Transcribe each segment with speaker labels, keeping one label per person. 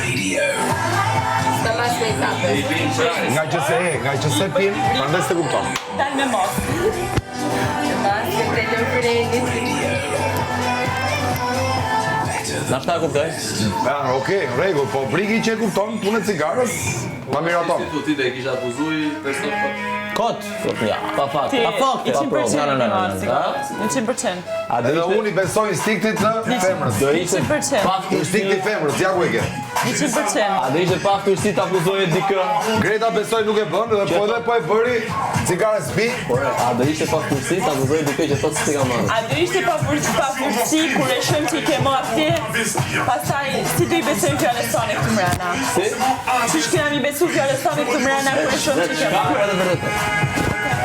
Speaker 1: Sta mas me kape.
Speaker 2: Nga që se pin, prandaj s'e kupton.
Speaker 3: Dal me mos.
Speaker 1: Mas ke pretër freni.
Speaker 4: Na shta kuptoj?
Speaker 2: Okej, në rregull, po brigi që e kupton punën e cigarës, ma miraton.
Speaker 5: Ti dhe kisha abuzuj person
Speaker 4: Kot? Ja, pa fakt.
Speaker 3: Ti,
Speaker 4: Pa fakt.
Speaker 3: 100%
Speaker 4: No.
Speaker 3: 100%.
Speaker 4: A do
Speaker 2: Edhe
Speaker 4: ishte
Speaker 2: unë i besoj instiktit të femrës.
Speaker 4: do ishte
Speaker 3: 100%.
Speaker 2: Instikti femrës, ja ku e ke.
Speaker 3: 100%.
Speaker 4: A do ishte pa ftyrësi ta akuzoje dikë?
Speaker 2: Greta besoj nuk e bën, dhe po edhe po e bëri cigare s'pi.
Speaker 4: Por a do ishte pa ftyrësi ta akuzoje dikë që thotë s'ti ka marrë?
Speaker 3: A do ishte pa vërsi kur e shëm që i ke marrë ti, pastaj si do i besoj fjallës tane këtu mrena?
Speaker 4: Si?
Speaker 3: Si shkina mi besu fjallës tane këtu mrena kur e shëm që i ke marrë?
Speaker 4: Kamera dhe vërtetë.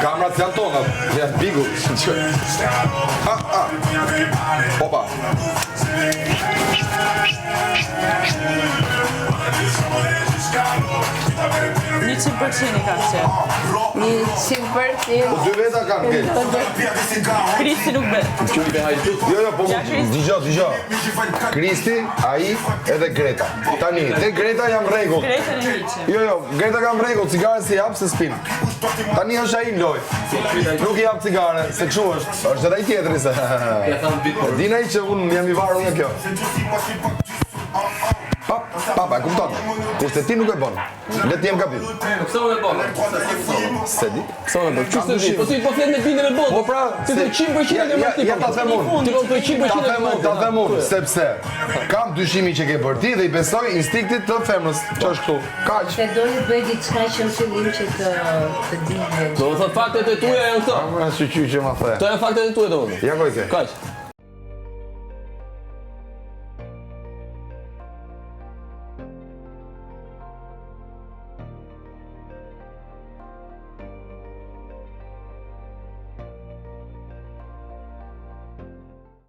Speaker 2: Kamrat janë tona, janë bigu. Opa.
Speaker 3: Një 100% i kam qenë.
Speaker 1: 100%.
Speaker 2: Po dy veta kanë ke.
Speaker 3: Kristi nuk be.
Speaker 4: Qujtë hajtut.
Speaker 2: Jo, po
Speaker 3: Ja, Kristi.
Speaker 2: dëgjoj. Kristi, ai edhe Greta. Tani, te Greta jam rregull.
Speaker 3: Kretën e hiqe.
Speaker 2: Jo, Greta kam rregull, cigare si jap se spin. Tani është ai në loj. Nuk i jap cigare, se kështu është. Është edhe ai tjetri se. Dinaj që unë jam i varur nga kjo. Papa, e kupton. Kurse ti nuk e bën. Le të jem gabim.
Speaker 5: Pse unë e bëj?
Speaker 2: Se di.
Speaker 4: Sa më bë? Çfarë di? Po ti po flet me bindjen e botë.
Speaker 2: Po pra,
Speaker 4: ti do 100% e marr ti.
Speaker 2: Ja ta them unë.
Speaker 4: Ti do të 100%
Speaker 2: Ta them unë, sepse kam dyshimin që ke bërë ti dhe i besoj instiktit të femrës. Që është këtu. Kaq.
Speaker 1: Se do të bëj diçka që në fillim që të dihet.
Speaker 4: Do të thotë faktet e tua janë këto.
Speaker 2: Ama që ma the.
Speaker 4: Këto janë faktet e tua domosdoshmë.
Speaker 2: Ja ku e ke.
Speaker 4: Kaq.